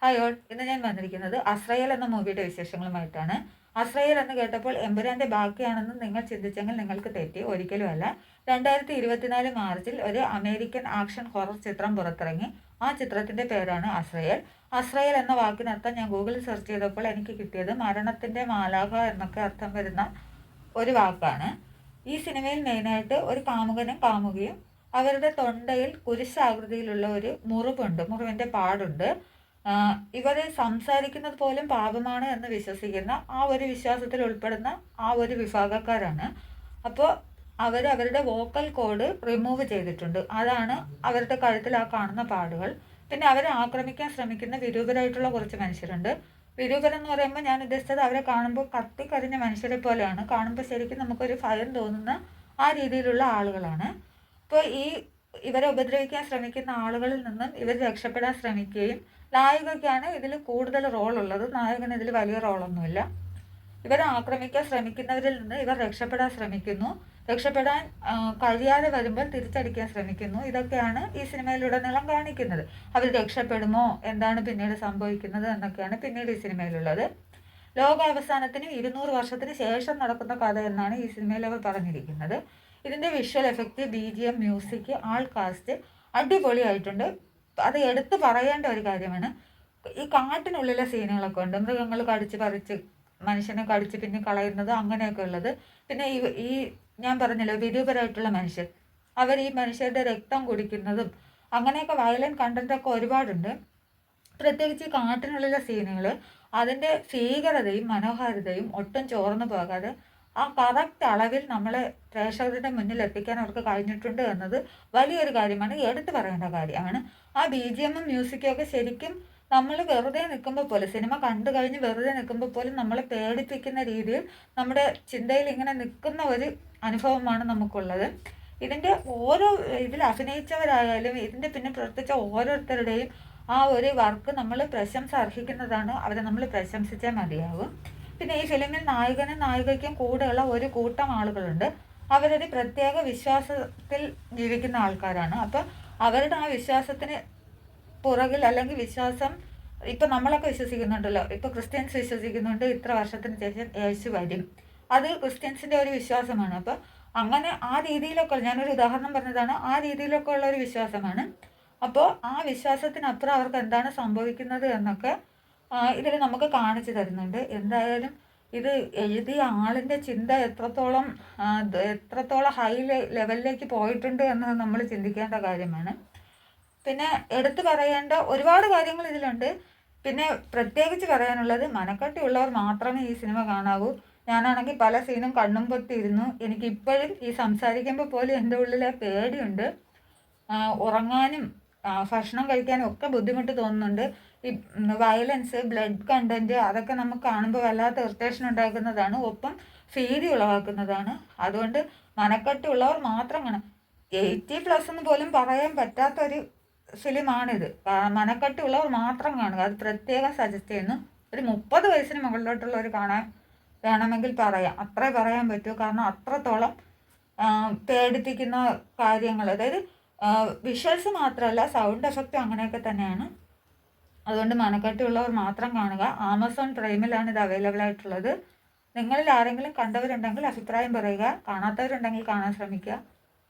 Hi all, ഇന്ന് ഞാൻ വന്നിരിക്കുന്നത് അസ്രയേൽ എന്ന മൂവിയുടെ വിശേഷങ്ങളുമായിട്ടാണ്. അസ്രയേൽ എന്ന് കേട്ടപ്പോൾ എമ്പുരാന്റെ ബാക്കിയാണെന്ന് നിങ്ങൾ ചിന്തിച്ചെങ്കിൽ നിങ്ങൾക്ക് തെറ്റി, ഒരിക്കലുമല്ല. 2024 മാർച്ചിൽ ഒരു അമേരിക്കൻ ആക്ഷൻ ഹൊറർ ചിത്രം പുറത്തിറങ്ങി. ആ ചിത്രത്തിന്റെ പേരാണ് അസ്രയേൽ. അസ്രയേൽ എന്ന വാക്കിനർത്ഥം ഞാൻ ഗൂഗിളിൽ സെർച്ച് ചെയ്തപ്പോൾ എനിക്ക് കിട്ടിയത് മരണത്തിന്റെ മാലാഖ എന്നൊക്കെ അർത്ഥം വരുന്ന ഒരു വാക്കാണ്. ഈ സിനിമയിൽ മെയിനായിട്ട് ഒരു കാമുകനും കാമുകിയും അവരുടെ തൊണ്ടയിൽ കുരിശാകൃതിയിലുള്ള ഒരു മുറിവുണ്ട്, മുറിവിന്റെ പാടുണ്ട്. ഇവര് സംസാരിക്കുന്നത് പോലും പാപമാണ് എന്ന് വിശ്വസിക്കുന്ന ആ ഒരു വിശ്വാസത്തിൽ ഉൾപ്പെടുന്ന ആ ഒരു വിഭാഗക്കാരാണ്. അപ്പോൾ അവരുടെ വോക്കൽ കോഡ് റിമൂവ് ചെയ്തിട്ടുണ്ട്. അതാണ് അവരുടെ കഴുത്തിൽ ആ കാണുന്ന പാടുകൾ. പിന്നെ അവരെ ആക്രമിക്കാൻ ശ്രമിക്കുന്ന വിരൂപരായിട്ടുള്ള കുറച്ച് മനുഷ്യരുണ്ട്. വിരൂപരെന്ന് പറയുമ്പോൾ ഞാൻ ഉദ്ദേശിച്ചത് അവരെ കാണുമ്പോൾ കത്തിക്കരിഞ്ഞ മനുഷ്യരെ പോലെയാണ്. കാണുമ്പോൾ ശരിക്കും നമുക്കൊരു ഭയം തോന്നുന്ന ആ രീതിയിലുള്ള ആളുകളാണ്. അപ്പോൾ ഇവരെ ഉപദ്രവിക്കാൻ ശ്രമിക്കുന്ന ആളുകളിൽ നിന്നും ഇവർ രക്ഷപ്പെടാൻ ശ്രമിക്കുകയും, നായികയ്ക്കാണ് ഇതിൽ കൂടുതൽ റോളുള്ളത്, നായകന് ഇതിൽ വലിയ റോളൊന്നുമില്ല. ഇവരെ ആക്രമിക്കാൻ ശ്രമിക്കുന്നവരിൽ നിന്ന് ഇവർ രക്ഷപ്പെടാൻ ശ്രമിക്കുന്നു. രക്ഷപ്പെടാൻ കഴിയാതെ വരുമ്പോൾ തിരിച്ചടിക്കാൻ ശ്രമിക്കുന്നു. ഇതൊക്കെയാണ് ഈ സിനിമയിലുടനീളം കാണിക്കുന്നത്. അവർ രക്ഷപ്പെടുമോ, എന്താണ് പിന്നീട് സംഭവിക്കുന്നത് എന്നൊക്കെയാണ് പിന്നീട് ഈ സിനിമയിലുള്ളത്. ലോകാവസാനത്തിന് 200 വർഷത്തിന് ശേഷം നടക്കുന്ന കഥ എന്നാണ് ഈ സിനിമയിൽ അവർ പറഞ്ഞിരിക്കുന്നത്. ഇതിൻ്റെ വിഷ്വൽ എഫക്റ്റ്, BGM, മ്യൂസിക്, ആൾ കാസ്റ്റ് അടിപൊളിയായിട്ടുണ്ട്. അത് എടുത്തു പറയേണ്ട ഒരു കാര്യമാണ്. ഈ കാട്ടിനുള്ളിലെ സീനുകളൊക്കെ ഉണ്ട്. മൃഗങ്ങൾ കടിച്ച് പറിച്ച് മനുഷ്യനെ കടിച്ച് പിന്നെ കളയുന്നത്, അങ്ങനെയൊക്കെ ഉള്ളത്. പിന്നെ ഈ ഞാൻ പറഞ്ഞല്ലോ, വിരൂപരായിട്ടുള്ള മനുഷ്യർ, അവർ ഈ മനുഷ്യരുടെ രക്തം കുടിക്കുന്നതും അങ്ങനെയൊക്കെ വയലന്റ് കണ്ടന്റൊക്കെ ഒരുപാടുണ്ട്. പ്രത്യേകിച്ച് ഈ കാട്ടിനുള്ളിലെ സീനുകൾ, അതിൻ്റെ ഭീകരതയും മനോഹാരിതയും ഒട്ടും ചോർന്നു പോകാതെ ആ കറക്റ്റ് അളവിൽ നമ്മളെ പ്രേക്ഷകരുടെ മുന്നിൽ എത്തിക്കാൻ അവർക്ക് കഴിഞ്ഞിട്ടുണ്ട് എന്നത് വലിയൊരു കാര്യമാണ്, എടുത്തു പറയേണ്ട കാര്യമാണ്. ആ BGM മ്യൂസിക്കും ഒക്കെ ശരിക്കും നമ്മൾ വെറുതെ നിൽക്കുമ്പോൾ പോലും, സിനിമ കണ്ടു കഴിഞ്ഞ് വെറുതെ നിൽക്കുമ്പോൾ പോലും നമ്മളെ പേടിപ്പിക്കുന്ന രീതിയിൽ നമ്മുടെ ചിന്തയിൽ ഇങ്ങനെ നിൽക്കുന്ന ഒരു അനുഭവമാണ് നമുക്കുള്ളത്. ഇതിൻ്റെ ഇതിൽ അഭിനയിച്ചവരായാലും ഇതിൻ്റെ പിന്നെ പ്രവർത്തിച്ച ഓരോരുത്തരുടെയും ആ ഒരു വർക്ക് നമ്മൾ പ്രശംസ അർഹിക്കുന്നതാണ്. അവരെ നമ്മൾ പ്രശംസിച്ചാൽ മതിയാവും. പിന്നെ ഈ ഫിലിമിൽ നായകനും നായികയ്ക്കും കൂടെയുള്ള ഒരു കൂട്ടം ആളുകളുണ്ട്. അവരൊരു പ്രത്യേക വിശ്വാസത്തിൽ ജീവിക്കുന്ന ആൾക്കാരാണ്. അപ്പം അവരുടെ ആ വിശ്വാസത്തിന് പുറകിൽ, അല്ലെങ്കിൽ വിശ്വാസം, ഇപ്പം നമ്മളൊക്കെ വിശ്വസിക്കുന്നുണ്ടല്ലോ, ഇപ്പോൾ ക്രിസ്ത്യൻസ് വിശ്വസിക്കുന്നുണ്ട് ഇത്ര വർഷത്തിന് ശേഷം യേശു വരും. അത് ക്രിസ്ത്യൻസിൻ്റെ ഒരു വിശ്വാസമാണ്. അപ്പം അങ്ങനെ ആ രീതിയിലൊക്കെ, ഞാനൊരു ഉദാഹരണം പറഞ്ഞതാണ്, ആ രീതിയിലൊക്കെ ഉള്ള ഒരു വിശ്വാസമാണ്. അപ്പോൾ ആ വിശ്വാസത്തിനപ്പുറം അവർക്ക് എന്താണ് സംഭവിക്കുന്നത് എന്നൊക്കെ ഇതിൽ നമുക്ക് കാണിച്ചു തരുന്നുണ്ട്. എന്തായാലും ഇത് എഴുതിയ ആളിൻ്റെ ചിന്ത എത്രത്തോളം ഹൈ ലെവലിലേക്ക് പോയിട്ടുണ്ട് എന്നത് നമ്മൾ ചിന്തിക്കേണ്ട കാര്യമാണ്. പിന്നെ എടുത്തു പറയേണ്ട ഒരുപാട് കാര്യങ്ങൾ ഇതിലുണ്ട്. പിന്നെ പ്രത്യേകിച്ച് പറയാനുള്ളത്, മനക്കട്ടിയുള്ളവർ മാത്രമേ ഈ സിനിമ കാണാവൂ. ഞാനാണെങ്കിൽ പല സീനും കണ്ണും പൊത്തിയിരുന്നു. എനിക്കിപ്പോഴും ഈ സംസാരിക്കുമ്പോൾ പോലും എൻ്റെ ഉള്ളിൽ പേടിയുണ്ട്. ഉറങ്ങാനും ഭക്ഷണം കഴിക്കാനും ഒക്കെ ബുദ്ധിമുട്ട് തോന്നുന്നുണ്ട്. ഈ വയലൻസ്, ബ്ലഡ് കണ്ടന്റ്, അതൊക്കെ നമുക്ക് കാണുമ്പോൾ വല്ലാത്ത ഇറിറ്റേഷൻ ഉണ്ടാക്കുന്നതാണ്, ഒപ്പം ഭീതി ഉളവാക്കുന്നതാണ്. അതുകൊണ്ട് മനക്കട്ടിയുള്ളവർ മാത്രം കാണാം. 80+ എന്ന് പോലും പറയാൻ പറ്റാത്തൊരു ഫിലിമാണിത്. മനക്കട്ടിയുള്ളവർ മാത്രം കാണുക, അത് പ്രത്യേകം സജസ്റ്റ് ചെയ്യുന്നു. ഒരു 30 വയസ്സിന് മുകളിലോട്ടുള്ളവർ കാണാൻ വേണമെങ്കിൽ പറയാം, അത്രേ പറയാൻ പറ്റൂ. കാരണം അത്രത്തോളം പേടിപ്പിക്കുന്ന കാര്യങ്ങൾ, അതായത് വിഷ്വൽസ് മാത്രമല്ല, സൗണ്ട് എഫക്റ്റും അങ്ങനെയൊക്കെ തന്നെയാണ്. അതുകൊണ്ട് മനക്കട്ടിയുള്ളവർ മാത്രം കാണുക. ആമസോൺ പ്രൈമിലാണ് ഇത് അവൈലബിൾ ആയിട്ടുള്ളത്. നിങ്ങളിൽ ആരെങ്കിലും കണ്ടവരുണ്ടെങ്കിൽ അഭിപ്രായം പറയുക. കാണാത്തവരുണ്ടെങ്കിൽ കാണാൻ ശ്രമിക്കുക.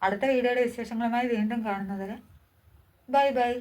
അടുത്ത വീഡിയോയുടെ വിശേഷങ്ങളുമായി വീണ്ടും കാണുന്നവരെ ബൈ ബൈ.